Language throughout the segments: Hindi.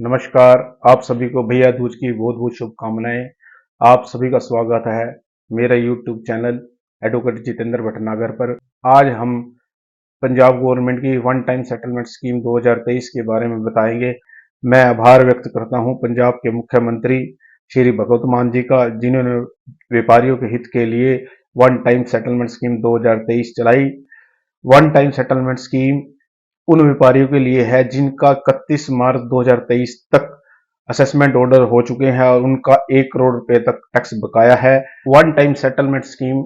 नमस्कार। आप सभी को भैया दूज की बहुत बहुत शुभकामनाएं। आप सभी का स्वागत है मेरा YouTube channel advocate Jitendra Bhatnagar पर। आज हम पंजाब गवर्नमेंट की वन टाइम सेटलमेंट स्कीम 2023 के बारे में बताएंगे। मैं आभार व्यक्त करता हूं पंजाब के मुख्यमंत्री श्री भगवंत मान जी का, जिन्होंने व्यापारियों के हित के लिए वन टाइम सेटलमेंट स्कीम 2023 चलाई। वन टाइम सेटलमेंट स्कीम उन व्यापारियों के लिए है जिनका 31 मार्च 2023 तक असेसमेंट ऑर्डर हो चुके हैं और उनका 1 करोड़ रुपए तक टैक्स बकाया है। वन टाइम सेटलमेंट स्कीम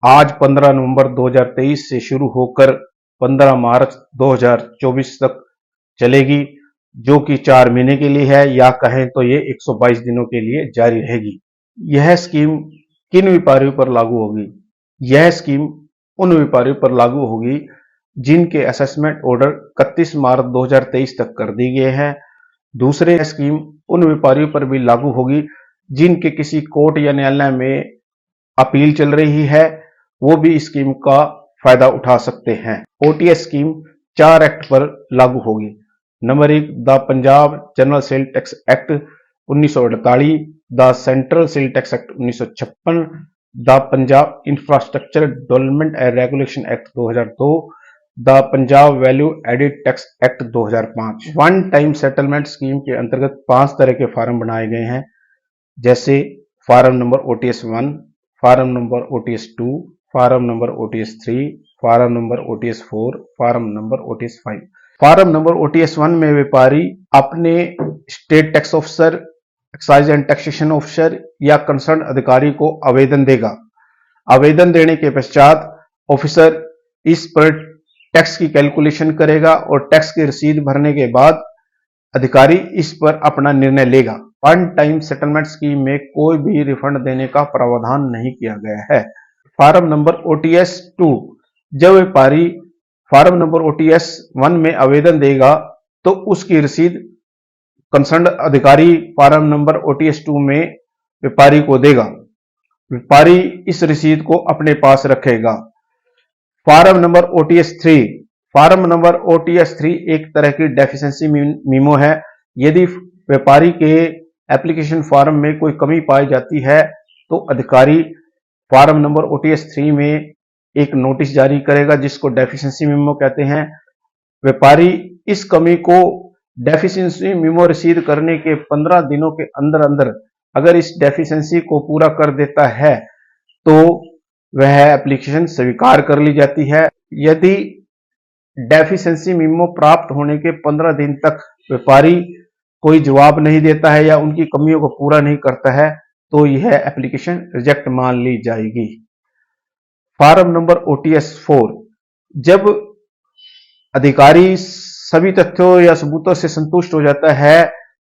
आज 15 नवंबर 2023 से शुरू होकर 15 मार्च 2024 तक चलेगी, जो कि 4 महीने के लिए है, या कहें तो ये 122 दिनों के लिए जारी रहेगी। यह स्कीम किन व्यापारियों पर लागू होगी? यह स्कीम उन व्यापारियों पर लागू होगी जिनके असेसमेंट ऑर्डर 31 मार्च 2023 तक कर दिए गए हैं। दूसरे स्कीम उन व्यापारियों पर भी लागू होगी जिनके किसी कोर्ट या न्यायालय में अपील चल रही है, वो भी इस स्कीम का फायदा उठा सकते हैं। ओटीएस स्कीम 4 एक्ट पर लागू होगी। Number 1, the Punjab general sale tax act 1948, the central sale tax act 1956, the Punjab infrastructure development and regulation act 2002, the Punjab value added tax act 2005। One time settlement scheme के अंतर्गत 5 तरह के फार्म बनाए गए हैं, जैसे form number OTS 1, form number OTS 2, form number OTS 3, form number OTS 4, form number OTS 5। Form number OTS 1 में व्यापारी अपने state tax officer, excise and taxation officer या कंसर्न अधिकारी को आवेदन देगा। आवेदन देने के पश्चात ऑफिसर इस पर टैक्स की कैलकुलेशन करेगा और टैक्स की रसीद भरने के बाद अधिकारी इस पर अपना निर्णय लेगा। वन टाइम सेटलमेंट स्कीम में कोई भी रिफंड देने का प्रावधान नहीं किया गया है। फार्म नंबर ओटीएस 2, जब व्यापारी फार्म नंबर ओटीएस 1 में आवेदन देगा तो उसकी रसीद कंसर्न अधिकारी फार्म नंबर ओटीएस 2 में व्यापारी को देगा। व्यापारी इस रसीद को अपने पास रखेगा। Form number OTS 3, form number OTS 3 एक तरह की डेफिशिएंसी मीमो है। यदि व्यापारी के एप्लीकेशन फॉर्म में कोई कमी पाई जाती है तो अधिकारी फार्म नंबर ओटीएस 3 में एक नोटिस जारी करेगा, जिसको डेफिशिएंसी मीमो कहते हैं। व्यापारी इस कमी को डेफिशिएंसी मीमो रसीद करने के 15 दिनों के अंदर अंदर अगर इस डेफिशिएंसी को पूरा कर देता है तो वह एप्लीकेशन स्वीकार कर ली जाती है। यदि डेफिशिएंसी मीमो प्राप्त होने के 15 दिन तक व्यापारी कोई जवाब नहीं देता है या उनकी कमियों को पूरा नहीं करता है तो यह एप्लीकेशन रिजेक्ट मान ली जाएगी। फार्म नंबर ओटीएस 4, जब अधिकारी सभी तथ्यों या सबूतों से संतुष्ट हो जाता है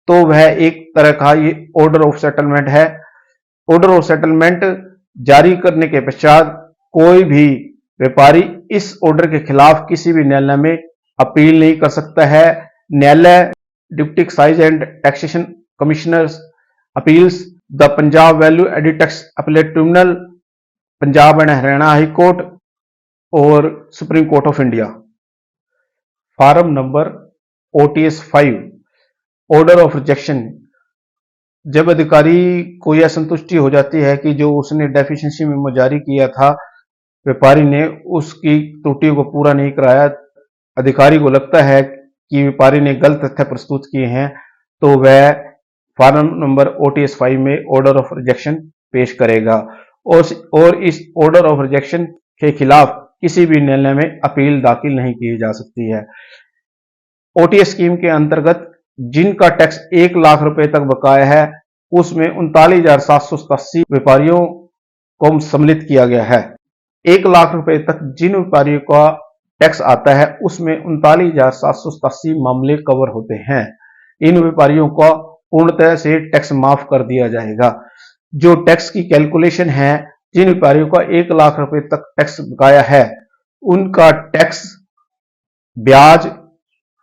तो वह एक तरह का ये ऑर्डर ऑफ सेटलमेंट है। ऑर्डर ऑफ सेटलमेंट जारी करने के पश्चात कोई भी व्यापारी इस ऑर्डर के खिलाफ किसी भी न्यायालय में अपील नहीं कर सकता है। न्यायालय, deputy excise and taxation commissioners appeals, the Punjab value added tax appellate tribunal, Punjab and Haryana high court और supreme court of India. Form number OTS 5, order of rejection, जब अधिकारी को यह संतुष्टि हो जाती है कि जो उसने डेफिशिएंसी मेमो जारी किया था व्यापारी ने उसकी त्रुटियों को पूरा नहीं कराया, अधिकारी को लगता है कि व्यापारी ने गलत तथ्य प्रस्तुत किए हैं, तो वह फार्म नंबर ओटीएस 5 में ऑर्डर ऑफ रिजेक्शन पेश करेगा और इस ऑर्डर ऑफ रिजेक्शन के खिलाफ किसी भी न्यायालय में अपील दाखिल नहीं की जा सकती है। ओटीएस स्कीम के अंतर्गत जिनका टैक्स 1 लाख रुपए तक बकाया है उसमें 39,787 व्यापारियों को सम्मिलित किया गया है। 1 लाख रुपए तक जिन व्यापारियों का टैक्स आता है उसमें 39,787 मामले कवर होते हैं। इन व्यापारियों को पूर्णतः से टैक्स माफ कर दिया जाएगा। जो टैक्स की कैलकुलेशन है, जिन व्यापारियों का 1 लाख रुपए तक टैक्स बकाया है उनका टैक्स, ब्याज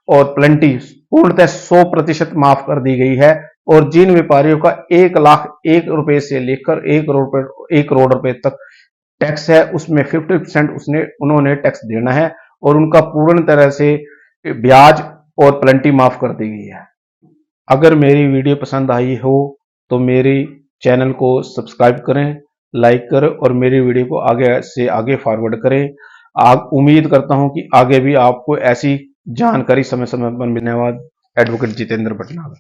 और प्लेंटी पूर्णतः 100% माफ कर दी गई है। और जिन व्यापारियों का 1 लाख 1 रुपए से लेकर 1 करोड़ रुपए तक टैक्स है उसमें 50% उन्होंने टैक्स देना है और उनका पूर्ण तरह से ब्याज और प्लेंटी माफ कर दी गई है। अगर मेरी वीडियो पसंद आई हो तो मेरे चैनल को सब्सक्राइब करें, लाइक करें और मेरी वीडियो को आगे से आगे फॉरवर्ड करें। उम्मीद करता हूं कि आगे भी आपको ऐसी जानकारी समय समय पर मिलने वाली। एडवोकेट जितेंद्र भटनागर।